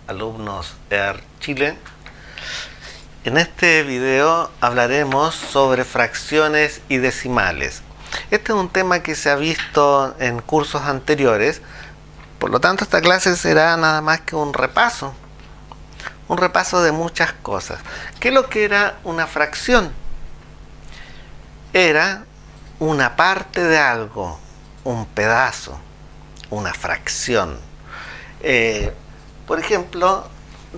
alumnos EAR Chile. En este video hablaremos sobre fracciones y decimales. Este es un tema que se ha visto en cursos anteriores, por lo tanto esta clase será nada más que un repaso de muchas cosas. ¿Qué es lo que era una fracción? Era una parte de algo, un pedazo, una fracción. Por ejemplo,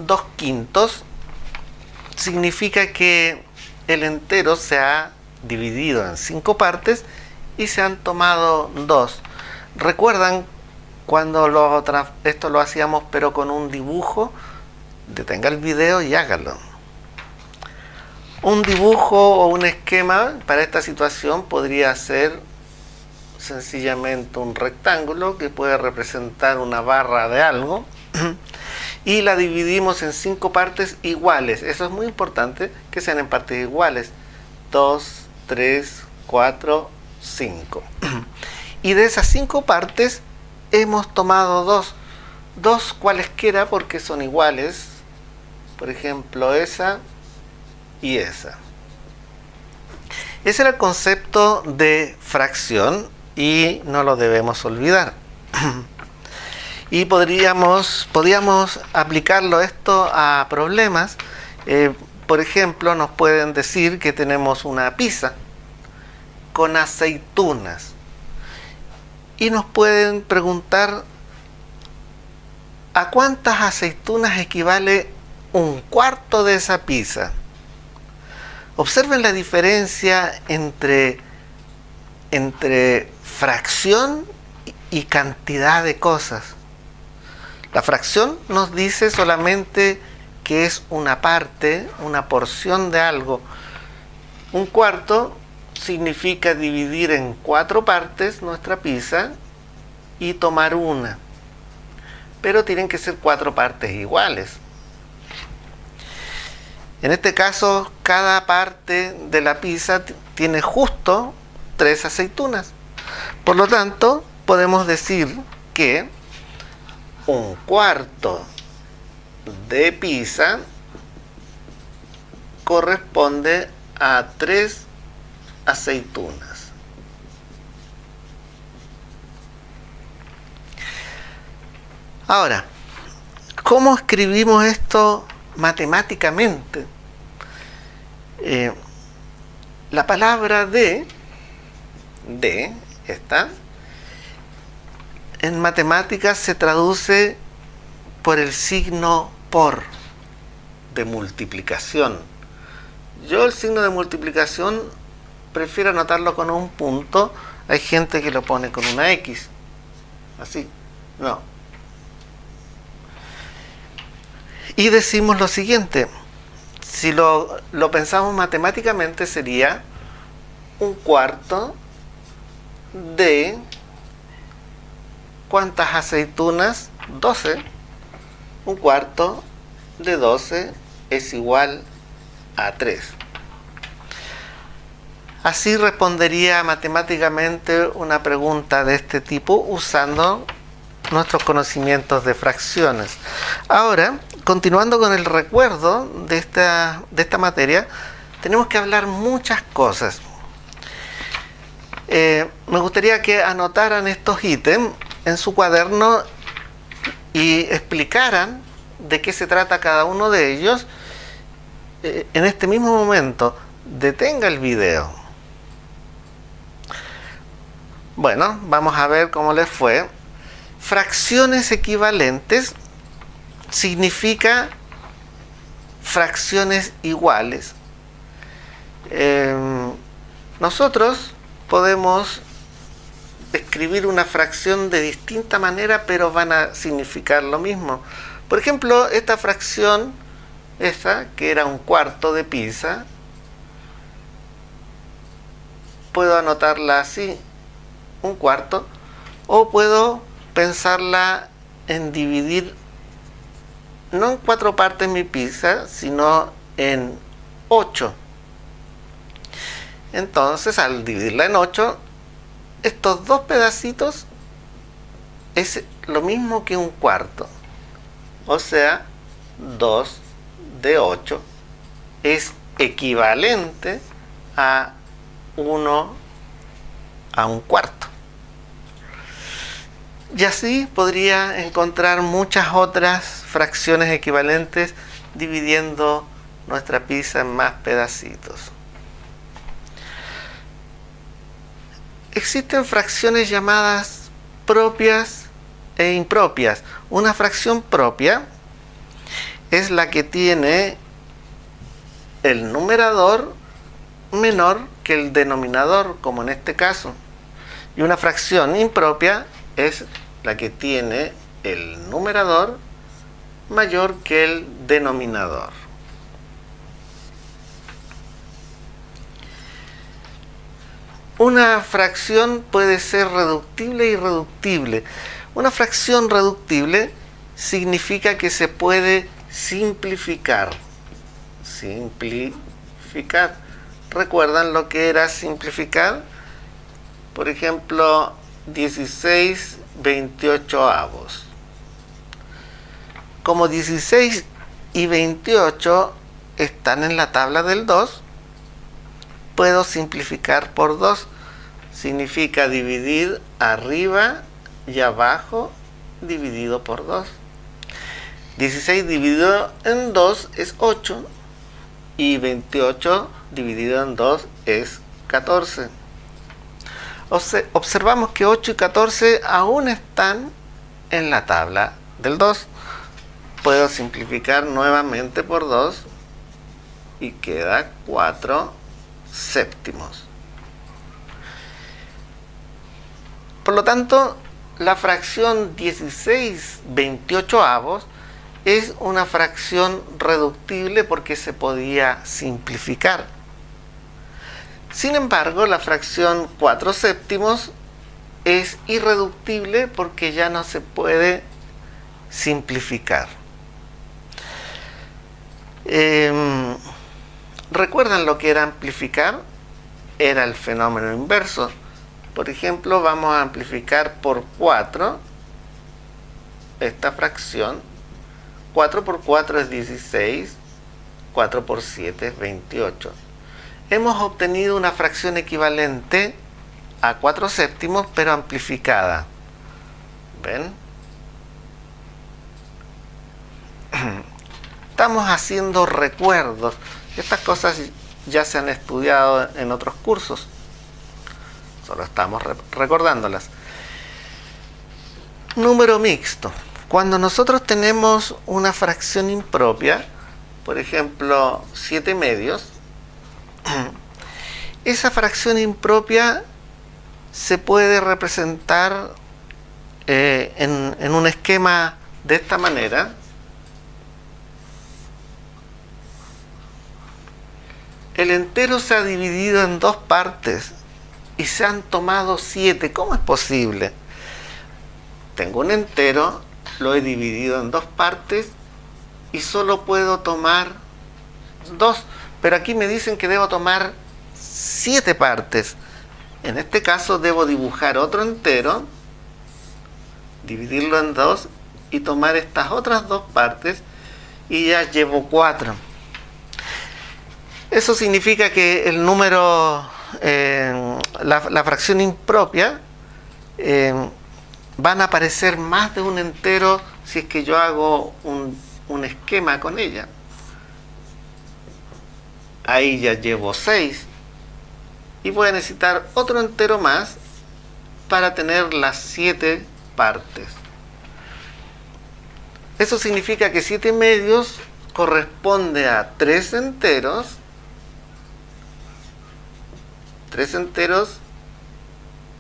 2/5 significa que el entero se ha dividido en 5 partes y se han tomado 2. ¿Recuerdan cuando esto lo hacíamos pero con un dibujo? Detenga el video y hágalo. Un dibujo o un esquema para esta situación podría ser sencillamente un rectángulo que puede representar una barra de algo y la dividimos en 5 partes iguales. Eso es muy importante, que sean en partes iguales: 2, 3, 4, 5. Y de esas 5 partes hemos tomado dos cualesquiera porque son iguales. Por ejemplo, esa y esa. Ese era el concepto de fracción y no lo debemos olvidar. Y podíamos aplicarlo esto a problemas. Por ejemplo, nos pueden decir que tenemos una pizza con aceitunas y nos pueden preguntar ¿a cuántas aceitunas equivale un cuarto de esa pizza? Observen la diferencia entre fracción y cantidad de cosas. La fracción nos dice solamente que es una parte, una porción de algo. Un cuarto significa dividir en 4 partes nuestra pizza y tomar una. Pero tienen que ser 4 partes iguales. En este caso, cada parte de la pizza tiene justo 3 aceitunas. Por lo tanto, podemos decir que un cuarto de pizza corresponde a 3 aceitunas. Ahora, ¿cómo escribimos esto matemáticamente? La palabra de esta en matemáticas se traduce por el signo por de multiplicación. Yo el signo de multiplicación prefiero anotarlo con un punto. Hay gente que lo pone con una X. Así, no. Y decimos lo siguiente: si lo pensamos matemáticamente, sería un cuarto de ¿cuántas aceitunas? 12. Un cuarto de 12 es igual a 3. Así respondería matemáticamente una pregunta de este tipo usando nuestros conocimientos de fracciones. Ahora, continuando con el recuerdo de esta materia, tenemos que hablar muchas cosas. Me gustaría que anotaran estos ítems en su cuaderno y explicaran de qué se trata cada uno de ellos. En este mismo momento, detenga el video. Bueno, vamos a ver cómo les fue. Fracciones equivalentes significa fracciones iguales. Nosotros podemos escribir una fracción de distinta manera, pero van a significar lo mismo. Por ejemplo, esta fracción, que era un cuarto de pizza, puedo anotarla así, un cuarto, o puedo pensarla en dividir no en 4 partes mi pizza, sino en 8. Entonces, al dividirla en 8, estos 2 pedacitos es lo mismo que un cuarto. O sea, 2 de 8 es equivalente a 1 a un cuarto. Y así podría encontrar muchas otras fracciones equivalentes dividiendo nuestra pizza en más pedacitos. Existen fracciones llamadas propias e impropias. Una fracción propia es la que tiene el numerador menor que el denominador, como en este caso. Y una fracción impropia es la que tiene el numerador mayor que el denominador. Una fracción puede ser reductible e irreductible. Una fracción reductible significa que se puede simplificar. Simplificar. ¿Recuerdan lo que era simplificar? Por ejemplo, 16/28. Como 16 y 28 están en la tabla del 2, puedo simplificar por 2. Significa dividir arriba y abajo dividido por 2. 16 dividido en 2 es 8 y 28 dividido en 2 es 14. Observamos que 8 y 14 aún están en la tabla del 2. Puedo simplificar nuevamente por 2 y queda 4 séptimos. Por lo tanto, la fracción 16/28 es una fracción reductible porque se podía simplificar. Sin embargo, la fracción 4 séptimos es irreductible porque ya no se puede simplificar. ¿Recuerdan lo que era amplificar? Era el fenómeno inverso. Por ejemplo, vamos a amplificar por 4 esta fracción. 4 por 4 es 16, 4 por 7 es 28. Hemos obtenido una fracción equivalente a 4 séptimos, pero amplificada. ¿Ven? Estamos haciendo recuerdos. Estas cosas ya se han estudiado en otros cursos. Solo estamos recordándolas. Número mixto. Cuando nosotros tenemos una fracción impropia, por ejemplo, 7 medios, esa fracción impropia se puede representar en un esquema de esta manera. El entero se ha dividido en 2 partes y se han tomado 7. ¿Cómo es posible? Tengo un entero, lo he dividido en 2 partes y solo puedo tomar 2. Pero aquí me dicen que debo tomar 7 partes. En este caso debo dibujar otro entero, dividirlo en 2 y tomar estas otras 2 partes y ya llevo 4. Eso significa que el número, la fracción impropia, van a aparecer más de un entero si es que yo hago un esquema con ella. Ahí ya llevo 6 y voy a necesitar otro entero más para tener las 7 partes. Eso significa que 7 medios corresponde a 3 enteros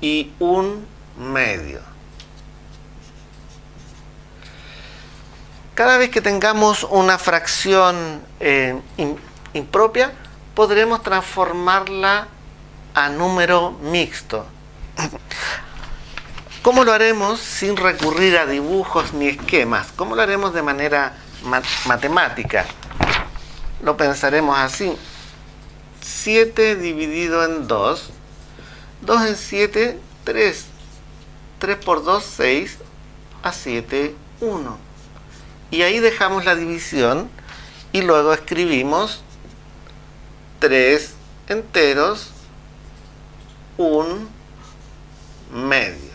y un medio. Cada vez que tengamos una fracción impropia, podremos transformarla a número mixto. ¿Cómo lo haremos sin recurrir a dibujos ni esquemas? ¿Cómo lo haremos de manera matemática? Lo pensaremos así. 7 dividido en 2. 2 en 7, 3. 3 por 2, 6. A 7, 1. y ahí dejamos la división y luego escribimos 3 enteros, 1 medio.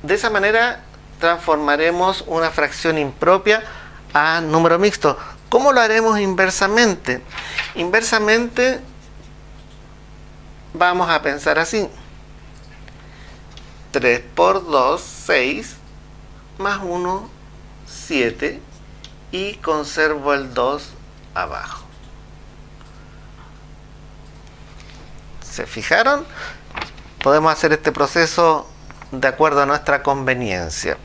De esa manera transformaremos una fracción impropia a número mixto. ¿Cómo lo haremos inversamente? Inversamente vamos a pensar así: 3 por 2, 6, más 1, 7, y conservo el 2 abajo. ¿Se fijaron? Podemos hacer este proceso de acuerdo a nuestra conveniencia.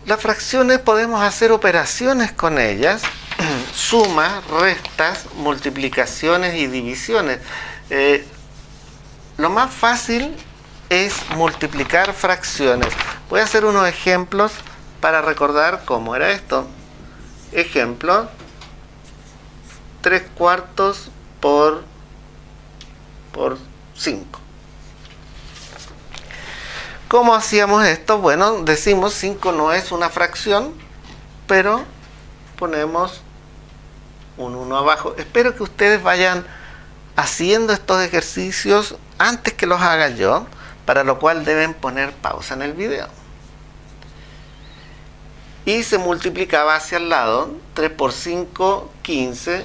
Las fracciones podemos hacer operaciones con ellas, sumas, restas, multiplicaciones y divisiones. Lo más fácil es multiplicar fracciones. Voy a hacer unos ejemplos para recordar cómo era esto. Ejemplo: 3 cuartos por 5. ¿Cómo hacíamos esto? Bueno, decimos 5 no es una fracción, pero ponemos un 1 abajo. Espero que ustedes vayan haciendo estos ejercicios antes que los haga yo, para lo cual deben poner pausa en el video. Y se multiplicaba hacia el lado: 3 por 5, 15,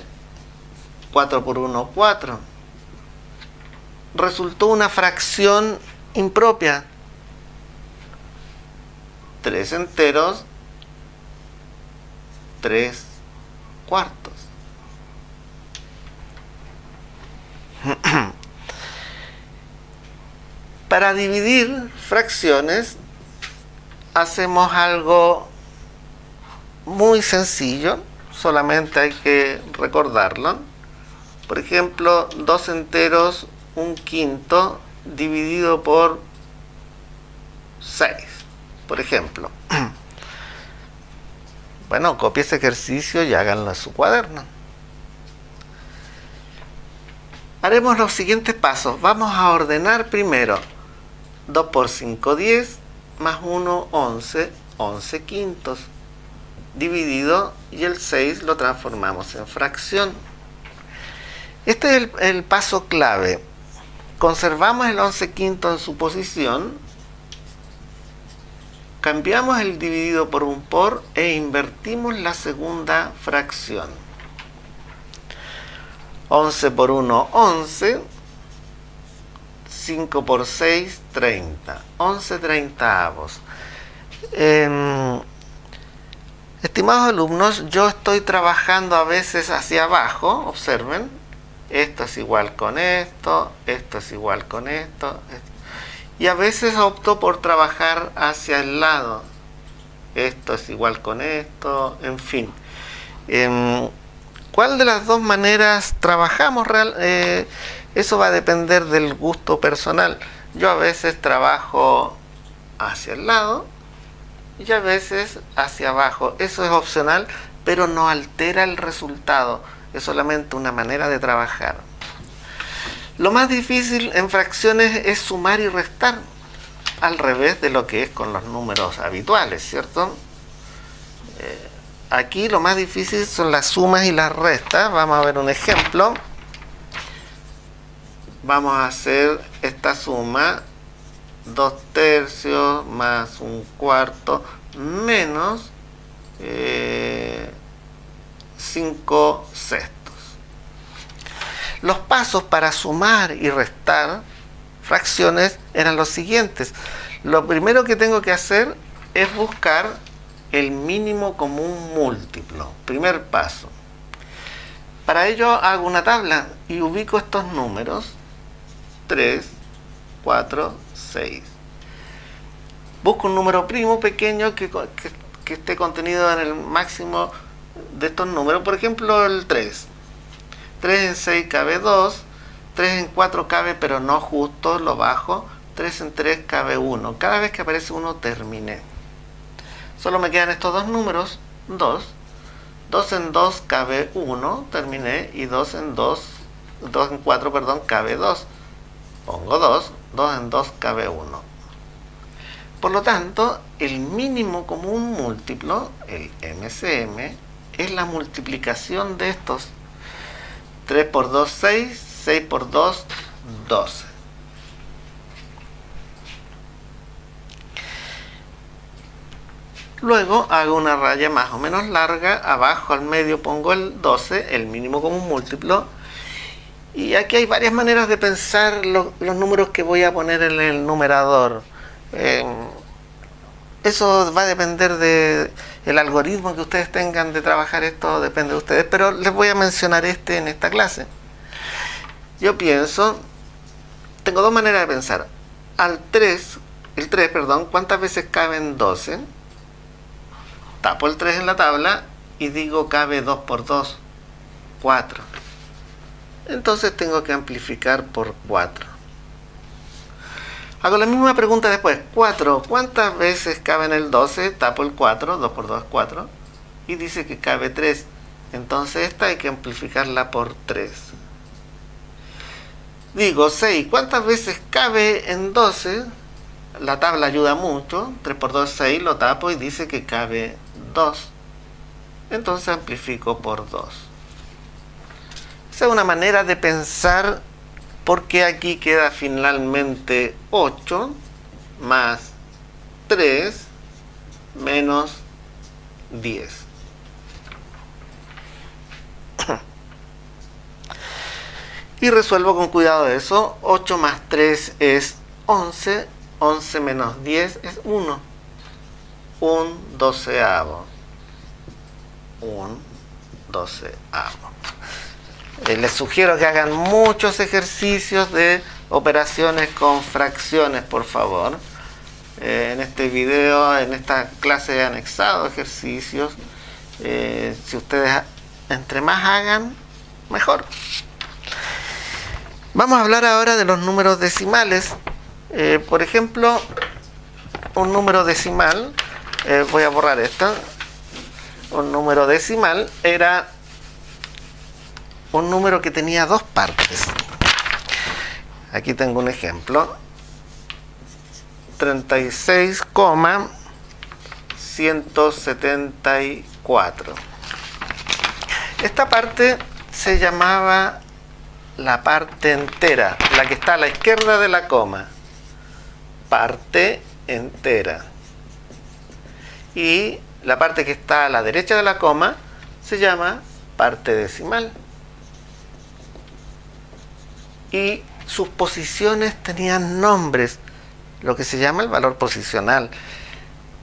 4 por 1, 4. Resultó una fracción impropia: 3 enteros, 3 cuartos. Para dividir fracciones hacemos algo muy sencillo, solamente hay que recordarlo. Por ejemplo, 2 enteros, 1/5 dividido por 6. Por ejemplo. Bueno, copie ese ejercicio y háganlo en su cuaderno. Haremos los siguientes pasos. Vamos a ordenar primero: 2 por 5, 10, más 1, 11, 11 quintos, dividido, y el 6 lo transformamos en fracción. Este es el paso clave. Conservamos el 11 quintos en su posición, cambiamos el dividido por un por e invertimos la segunda fracción. 11 por 1, 11. 5 por 6, 30. 11 treintaavos. Estimados alumnos, yo estoy trabajando a veces hacia abajo. Observen. Esto es igual con esto. Esto es igual con esto. Y a veces opto por trabajar hacia el lado. Esto es igual con esto. En fin. ¿Cuál de las dos maneras trabajamos? Eso va a depender del gusto personal. Yo a veces trabajo hacia el lado y a veces hacia abajo. Eso es opcional, pero no altera el resultado. Es solamente una manera de trabajar. Lo más difícil en fracciones es sumar y restar, al revés de lo que es con los números habituales, ¿cierto? Aquí lo más difícil son las sumas y las restas. Vamos a ver un ejemplo. Vamos a hacer esta suma: 2 tercios más 1/4 menos 5 sextos. Los pasos para sumar y restar fracciones eran los siguientes. Lo primero que tengo que hacer es buscar el mínimo común múltiplo. Primer paso. Para ello hago una tabla y ubico estos números: 3, 4, 6. Busco un número primo pequeño que esté contenido en el máximo de estos números. Por ejemplo, el 3. 3 en 6 cabe 2. 3 en 4 cabe, pero no justo, lo bajo. 3 en 3 cabe 1. Cada vez que aparece 1 terminé. Solo me quedan estos dos números: 2. 2 en 2 cabe 1, terminé. Y 2 en 4, cabe 2. Pongo 2. 2 en 2 cabe 1. Por lo tanto, el mínimo común múltiplo, el MCM, es la multiplicación de estos. 3 por 2, 6, 6 por 2, 12. Luego hago una raya más o menos larga, abajo al medio pongo el 12, el mínimo común múltiplo. Y aquí hay varias maneras de pensar los números que voy a poner en el numerador. Eso va a depender del algoritmo que ustedes tengan de trabajar esto, depende de ustedes, pero les voy a mencionar en esta clase. Yo pienso, tengo dos maneras de pensar. El 3, ¿cuántas veces cabe en 12? Tapo el 3 en la tabla y digo cabe 2 por 2, 4. Entonces tengo que amplificar por 4. Hago la misma pregunta después. 4, ¿cuántas veces cabe en el 12? Tapo el 4, 2 por 2 es 4. Y dice que cabe 3. Entonces esta hay que amplificarla por 3. Digo 6, ¿cuántas veces cabe en 12? La tabla ayuda mucho. 3 por 2 es 6, lo tapo y dice que cabe 2. Entonces amplifico por 2. Esa es una manera de pensar, porque aquí queda finalmente 8 más 3 menos 10. Y resuelvo con cuidado eso. 8 más 3 es 11. 11 menos 10 es 1. Un doceavo. Un doceavo. Les sugiero que hagan muchos ejercicios de operaciones con fracciones, por favor. En este video, en esta clase he anexado ejercicios. Si ustedes entre más hagan, mejor. Vamos a hablar ahora de los números decimales. Por ejemplo, un número decimal, voy a borrar esto. Un número decimal era un número que tenía dos partes. Aquí tengo un ejemplo. 36,174. Esta parte se llamaba la parte entera, la que está a la izquierda de la coma. Parte entera. Y la parte que está a la derecha de la coma se llama parte decimal. Y sus posiciones tenían nombres, lo que se llama el valor posicional.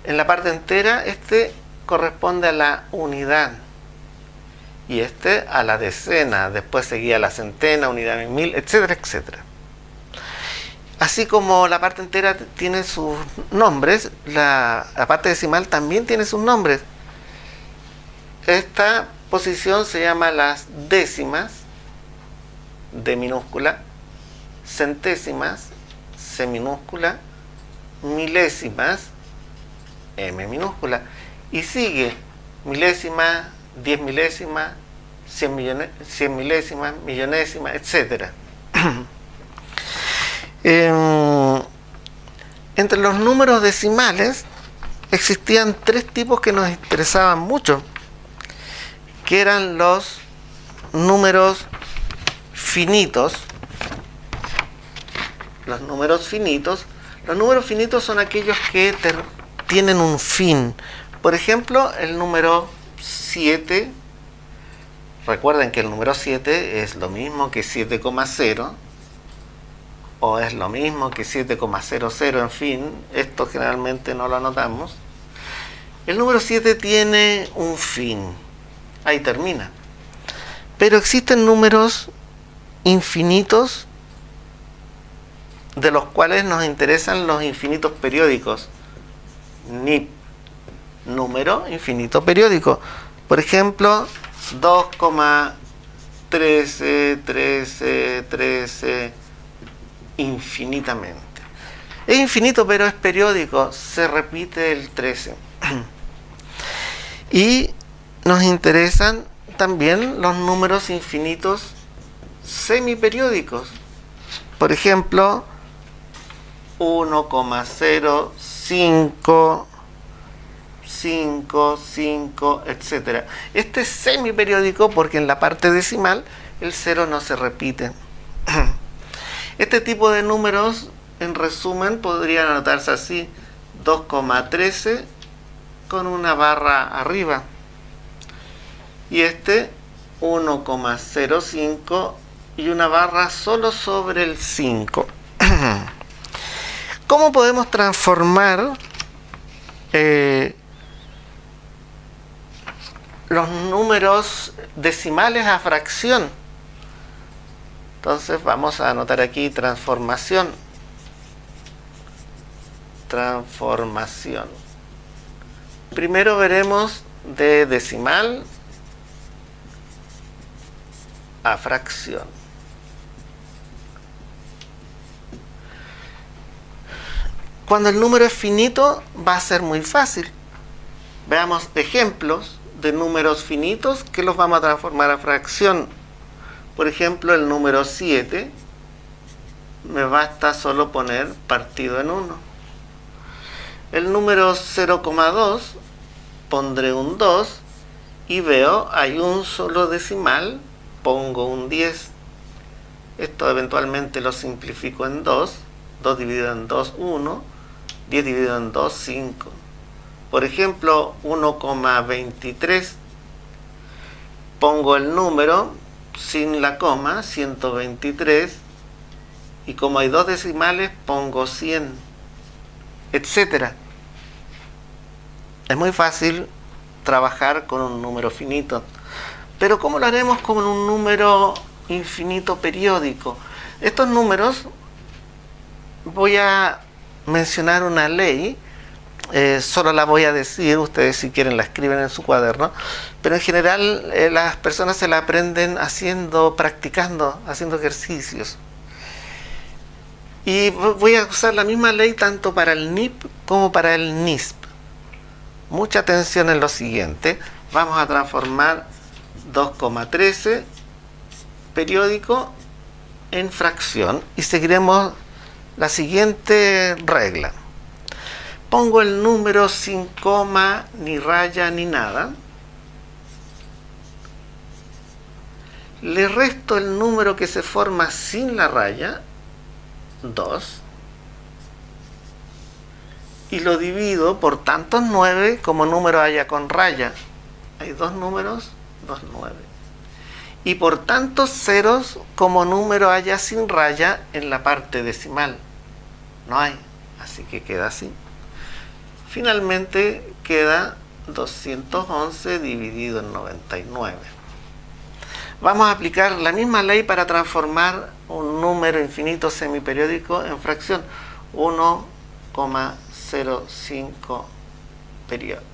En la parte entera, este corresponde a la unidad y este a la decena, después seguía la centena, unidad en mil, etcétera, etcétera. Así como la parte entera tiene sus nombres, la parte decimal también tiene sus nombres. Esta posición se llama las décimas, D minúscula, centésimas, C minúscula, milésimas, M minúscula, y sigue milésima, 10 milésimas, 100 milésimas, millonésimas, etc. Entre los números decimales existían tres tipos que nos interesaban mucho, que eran los números finitos. Los números finitos son aquellos que tienen un fin. Por ejemplo, el número 7. Recuerden que el número 7 es lo mismo que 7,0 o es lo mismo que 7,00, en fin, esto generalmente no lo anotamos. El número 7 tiene un fin, ahí termina. Pero existen números infinitos, de los cuales nos interesan los infinitos periódicos. NIP, número infinito periódico. Por ejemplo, 2,13 infinitamente. Es infinito, pero es periódico, se repite el 13. Y nos interesan también los números infinitos semiperiódicos. Por ejemplo, 1,0 5, 5, 5, etc. Este es semiperiódico porque en la parte decimal el 0 no se repite. Este tipo de números, en resumen, podrían anotarse así: 2,13 con una barra arriba. Y este 1,05 y una barra solo sobre el 5. ¿Cómo podemos transformar los números decimales a fracción? Entonces vamos a anotar aquí transformación. Primero veremos de decimal a fracción. Cuando el número es finito va a ser muy fácil. Veamos ejemplos de números finitos que los vamos a transformar a fracción. Por ejemplo, el número 7 me basta solo poner partido en 1. El número 0,2 pondré un 2 y veo hay un solo decimal, pongo un 10. Esto eventualmente lo simplifico en 2. 2 dividido en 2, 1. 10 dividido en 2, 5. Por ejemplo, 1,23. Pongo el número sin la coma, 123. Y como hay dos decimales, pongo 100, etc. Es muy fácil trabajar con un número finito. Pero ¿cómo lo haremos con un número infinito periódico? Estos números, voy a mencionar una ley, solo la voy a decir, ustedes si quieren la escriben en su cuaderno, pero en general las personas se la aprenden practicando, haciendo ejercicios. Y voy a usar la misma ley tanto para el NIP como para el NISP. Mucha atención en lo siguiente. Vamos a transformar 2,13 periódico en fracción y seguiremos la siguiente regla. Pongo el número sin coma, ni raya, ni nada. Le resto el número que se forma sin la raya, 2. Y lo divido por tantos 9 como número haya con raya. Hay dos números, 2 9. Y por tantos ceros como número haya sin raya en la parte decimal. No hay, así que queda así. Finalmente queda 211 dividido en 99. Vamos a aplicar la misma ley para transformar un número infinito semiperiódico en fracción. 1,05 periódico.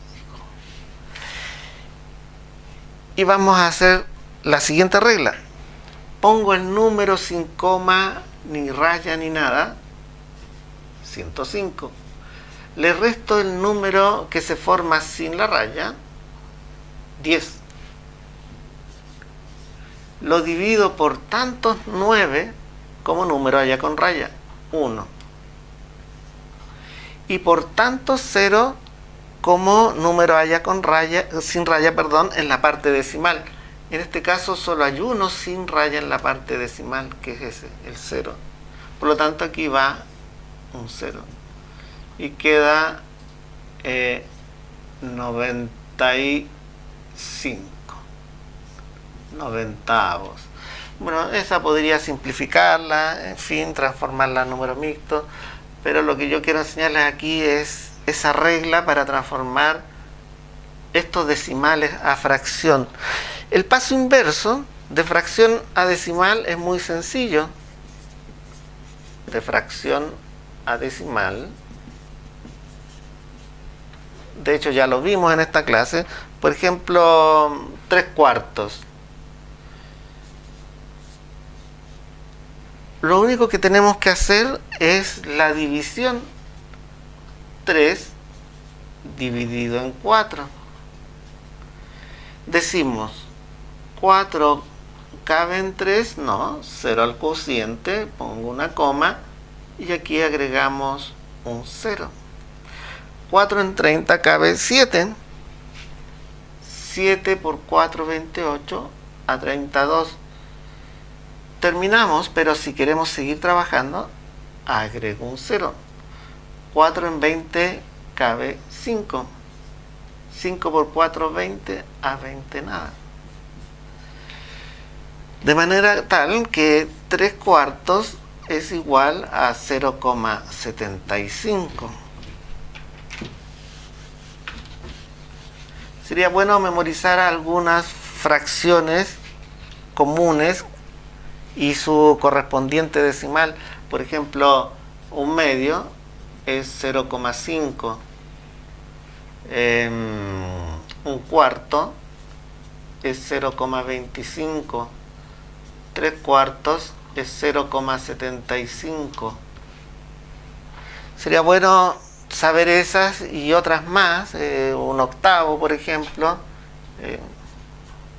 Y vamos a hacer la siguiente regla. Pongo el número sin coma, ni raya, ni nada, 105. Le resto el número que se forma sin la raya, 10. Lo divido por tantos 9 como número haya con raya, 1. Y por tantos 0 como número haya con raya, sin raya, en la parte decimal. En este caso solo hay uno sin raya en la parte decimal, que es ese, el 0. Por lo tanto aquí va un 0. Y queda 95. 90avos. Bueno, esa podría simplificarla, en fin, transformarla en número mixto. Pero lo que yo quiero enseñarles aquí es esa regla para transformar estos decimales a fracción. El paso inverso de fracción a decimal es muy sencillo. De fracción a decimal, de hecho ya lo vimos en esta clase. Por ejemplo, 3/4. Lo único que tenemos que hacer es la división. 3 dividido en 4. Decimos 4 cabe en 3, no, 0 al cociente, pongo una coma y aquí agregamos un 0. 4 en 30 cabe 7. 7 por 4, 28 a 32. Terminamos, pero si queremos seguir trabajando, agrego un 0. 4 en 20 cabe 5. 5 por 4, 20, a 20 nada. De manera tal que 3 cuartos es igual a 0,75. Sería bueno memorizar algunas fracciones comunes y su correspondiente decimal. Por ejemplo, un medio es 0,5. Un cuarto es 0,25. 3 cuartos es 0,75. Sería bueno saber esas y otras más. Un octavo, por ejemplo,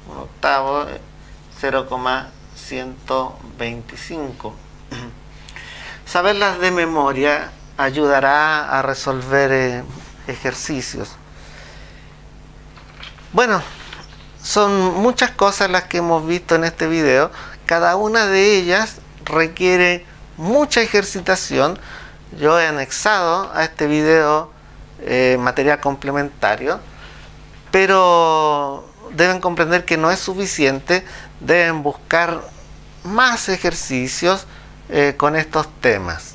un octavo 0,125. Saberlas de memoria ayudará a resolver ejercicios. Bueno, son muchas cosas las que hemos visto en este video. Cada una de ellas requiere mucha ejercitación. Yo he anexado a este video material complementario, pero deben comprender que no es suficiente. Deben buscar más ejercicios con estos temas.